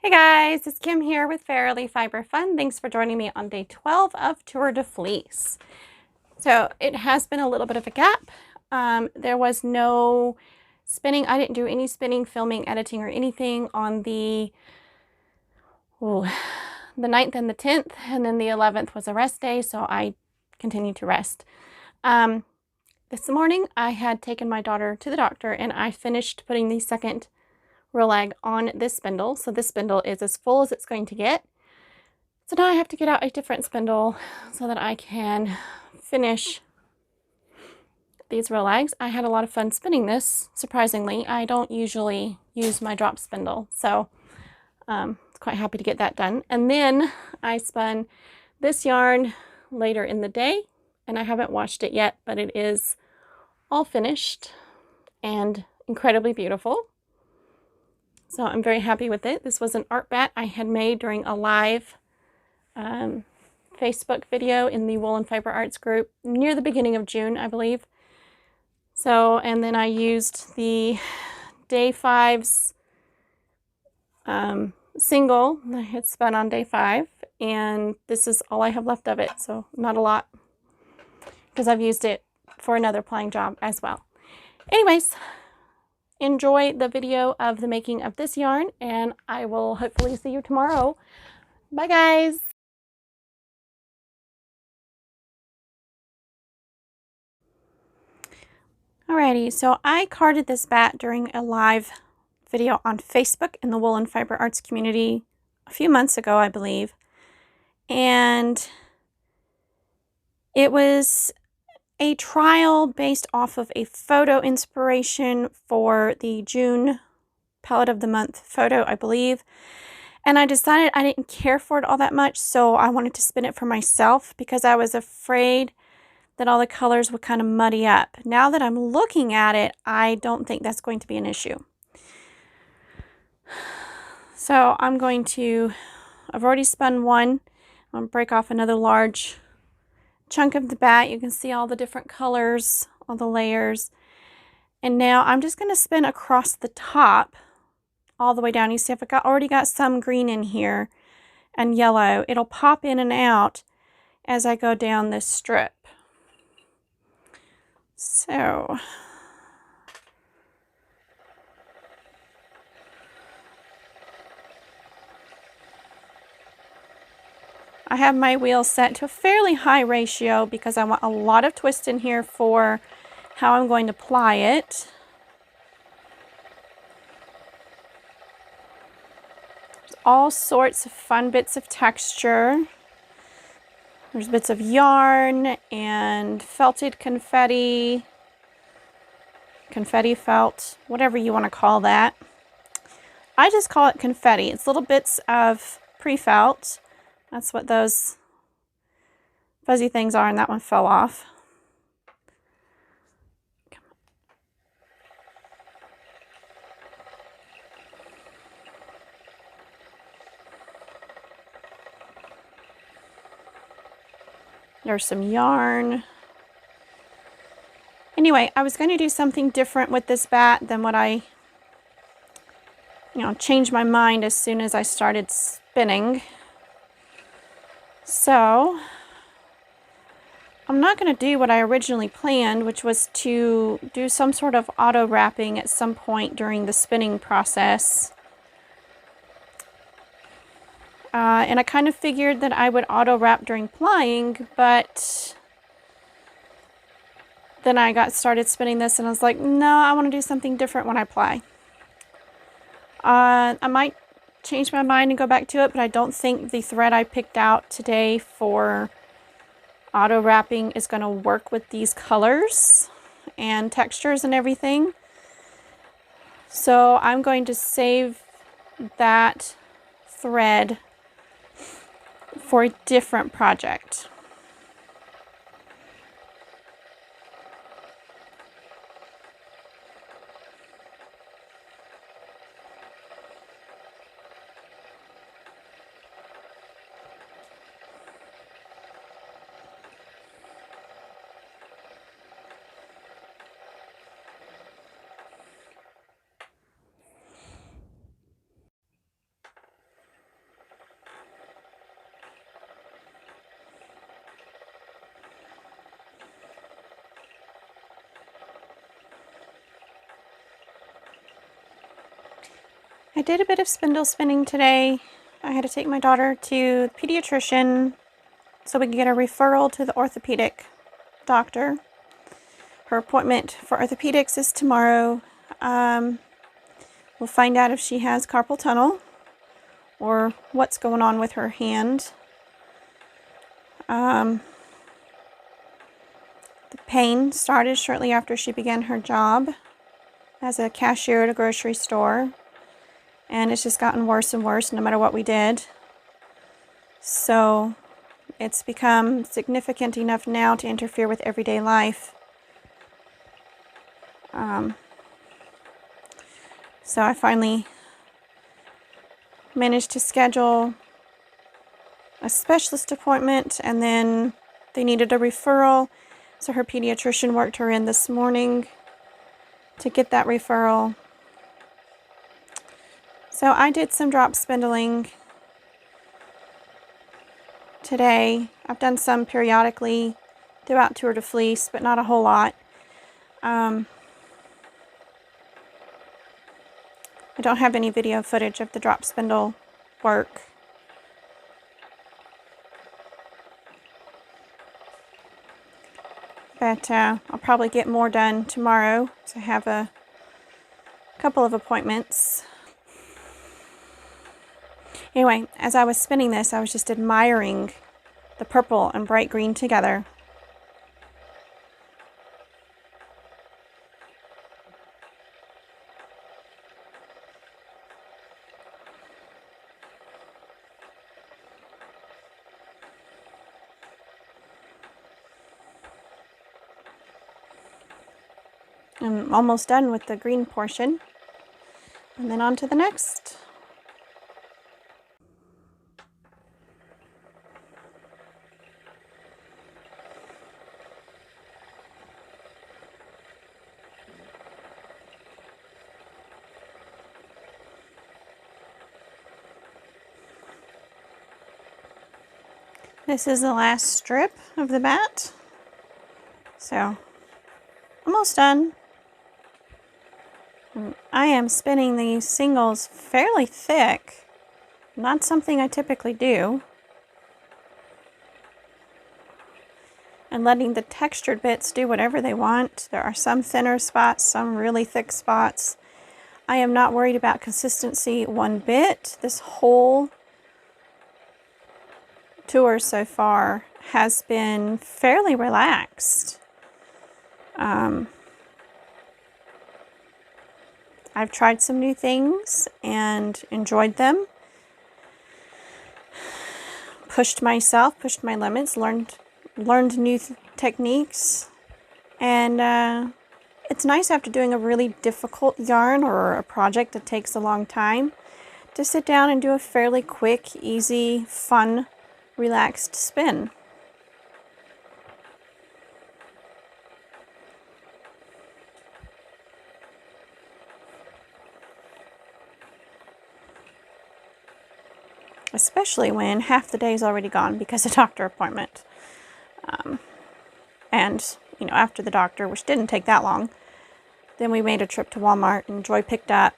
Hey guys, it's Kim here with Fairily Fiber Fun. Thanks for joining me on day 12 of Tour de Fleece. So it has been a little bit of a gap. There was no spinning. I didn't do any spinning, filming, editing, or anything on the 9th and the 10th, and then the 11th was a rest day, so I continued to rest. This morning I had taken my daughter to the doctor and I finished putting the second roll lag on this spindle. So this spindle is as full as it's going to get. So now I have to get out a different spindle so that I can finish these roll lags. I had a lot of fun spinning this, surprisingly. I don't usually use my drop spindle, so quite happy to get that done. And then I spun this yarn later in the day, and I haven't washed it yet, but it is all finished and incredibly beautiful. So I'm very happy with it. This was an art bat I had made during a live Facebook video in the Wool and Fiber Arts group near the beginning of June, I believe. So, and then I used the day 5's single that I had spun on day 5, and this is all I have left of it, so not a lot, because I've used it for another plying job as well. Anyways, enjoy the video of the making of this yarn, and I will hopefully see you tomorrow. Bye guys! Alrighty, so I carded this bat during a live video on Facebook in the Wool and Fiber Arts community a few months ago, I believe. And it was a trial based off of a photo inspiration for the June Palette of the Month photo, I believe. And I decided I didn't care for it all that much, so I wanted to spin it for myself because I was afraid that all the colors would kind of muddy up. Now that I'm looking at it, I don't think that's going to be an issue. So I've already spun one. I'm going to break off another large chunk of the bat. You can see all the different colors, all the layers. And now I'm just going to spin across the top all the way down. You see I've already got some green in here and yellow. It'll pop in and out as I go down this strip. So I have my wheel set to a fairly high ratio because I want a lot of twist in here for how I'm going to ply it. There's all sorts of fun bits of texture. There's bits of yarn and felted confetti, confetti felt, whatever you want to call that. I just call it confetti. It's little bits of pre-felt. That's what those fuzzy things are, and that one fell off. There's some yarn. Anyway, I was going to do something different with this bat than what I, changed my mind as soon as I started spinning. So I'm not going to do what I originally planned, which was to do some sort of auto wrapping at some point during the spinning process. And I kind of figured that I would auto wrap during plying, but then I started spinning this and I was like, no, I want to do something different when I ply. I might change my mind and go back to it, but I don't think the thread I picked out today for auto wrapping is going to work with these colors and textures and everything. So I'm going to save that thread for a different project. I did a bit of spindle spinning today. I had to take my daughter to the pediatrician so we could get a referral to the orthopedic doctor. Her appointment for orthopedics is tomorrow. We'll find out if she has carpal tunnel or what's going on with her hand. The pain started shortly after she began her job as a cashier at a grocery store, and it's just gotten worse and worse no matter what we did. So it's become significant enough now to interfere with everyday life. So I finally managed to schedule a specialist appointment, and then they needed a referral, so her pediatrician worked her in this morning to get that referral. So I did some drop spindling today. I've done some periodically throughout Tour de Fleece, but not a whole lot. I don't have any video footage of the drop spindle work. But I'll probably get more done tomorrow. So I have a couple of appointments. Anyway, as I was spinning this, I was just admiring the purple and bright green together. I'm almost done with the green portion, and then on to the next. This is the last strip of the bat, so almost done. I am spinning these singles fairly thick, not something I typically do, and letting the textured bits do whatever they want. There are some thinner spots, some really thick spots. I am not worried about consistency one bit. This whole tour so far has been fairly relaxed. I've tried some new things and enjoyed them. Pushed myself, pushed my limits, learned new techniques. And it's nice after doing a really difficult yarn or a project that takes a long time to sit down and do a fairly quick, easy, fun, relaxed spin. Especially when half the day is already gone because of doctor appointment. And, you know, after the doctor, which didn't take that long, then we made a trip to Walmart, and Joy picked up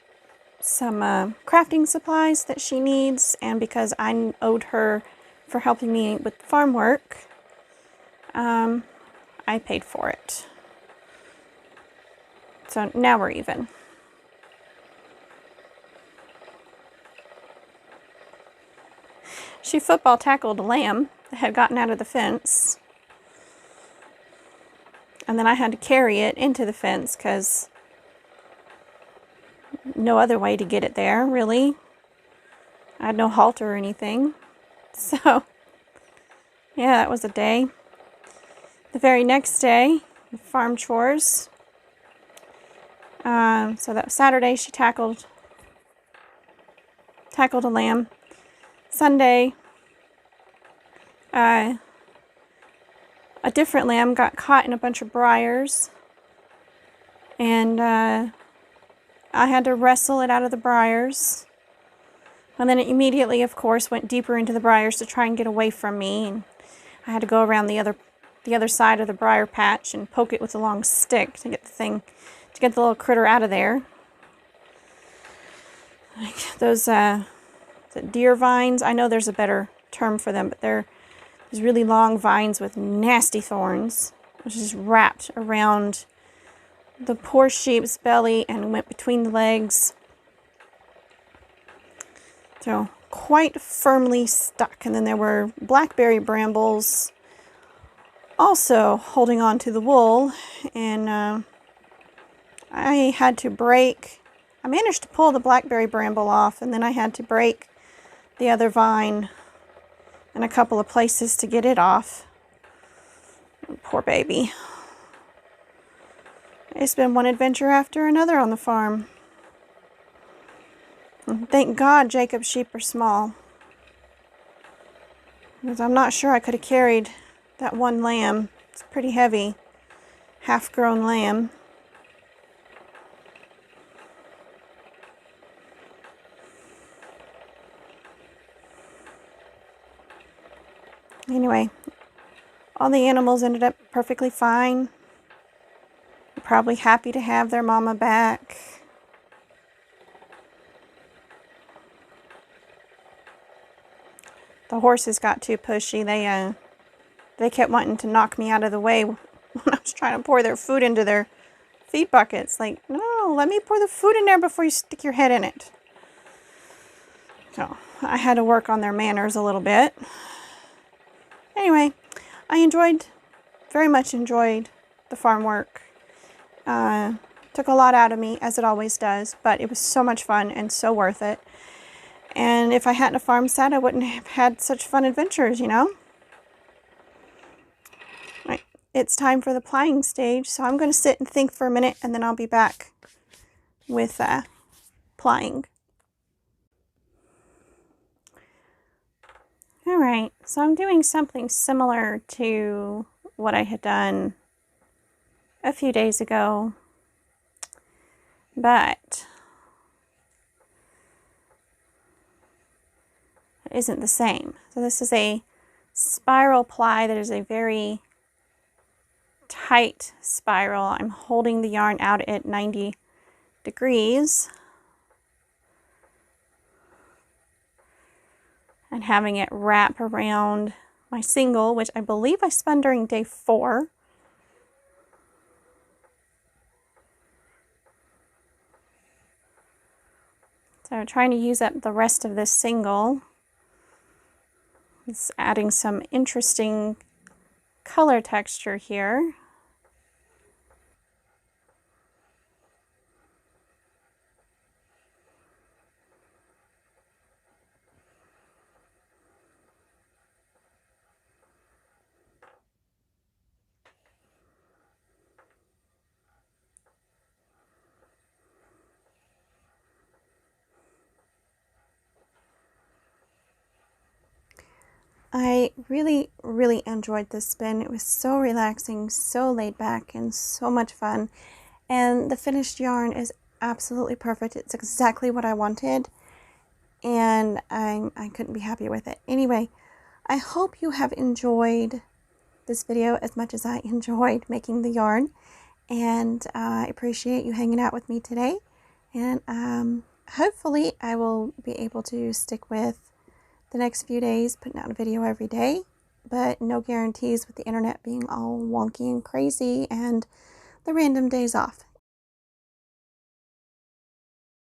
some crafting supplies that she needs, and because I owed her for helping me with farm work, I paid for it. So now we're even. She football tackled a lamb that had gotten out of the fence. And then I had to carry it into the fence because no other way to get it there, really. I had no halter or anything. So, yeah, that was a day. The very next day, farm chores. So that was Saturday, she tackled a lamb. Sunday, a different lamb got caught in a bunch of briars, and I had to wrestle it out of the briars. And then it immediately, of course, went deeper into the briars to try and get away from me. And I had to go around the other side of the briar patch and poke it with a long stick to get the little critter out of there. like those deer vines. I know there's a better term for them, but they're these really long vines with nasty thorns, which is wrapped around the poor sheep's belly and went between the legs. So quite firmly stuck. And then there were blackberry brambles also holding on to the wool, and I had to break. I managed to pull the blackberry bramble off, and then I had to break the other vine in a couple of places to get it off. Poor baby. It's been one adventure after another on the farm. And thank God Jacob's sheep are small, because I'm not sure I could have carried that one lamb. It's pretty heavy, half-grown lamb. Anyway, all the animals ended up perfectly fine. Probably happy to have their mama back. The horses got too pushy. They kept wanting to knock me out of the way when I was trying to pour their food into their feed buckets. Like, no, let me pour the food in there before you stick your head in it. So I had to work on their manners a little bit. Anyway, I very much enjoyed the farm work. Took a lot out of me, as it always does, but it was so much fun and so worth it. And if I hadn't a farm set, I wouldn't have had such fun adventures, you know? Right, it's time for the plying stage, so I'm going to sit and think for a minute, and then I'll be back with plying. Alright, so I'm doing something similar to what I had done a few days ago, but it isn't the same. So this is a spiral ply that is a very tight spiral. I'm holding the yarn out at 90 degrees and having it wrap around my single, which I believe I spun during day 4. So trying to use up the rest of this single. It's adding some interesting color texture here. I really, really enjoyed this spin. It was so relaxing, so laid back, and so much fun. And the finished yarn is absolutely perfect. It's exactly what I wanted, and I couldn't be happier with it. Anyway, I hope you have enjoyed this video as much as I enjoyed making the yarn, and I appreciate you hanging out with me today. And hopefully I will be able to stick with the next few days, putting out a video every day, but no guarantees with the internet being all wonky and crazy and the random days off.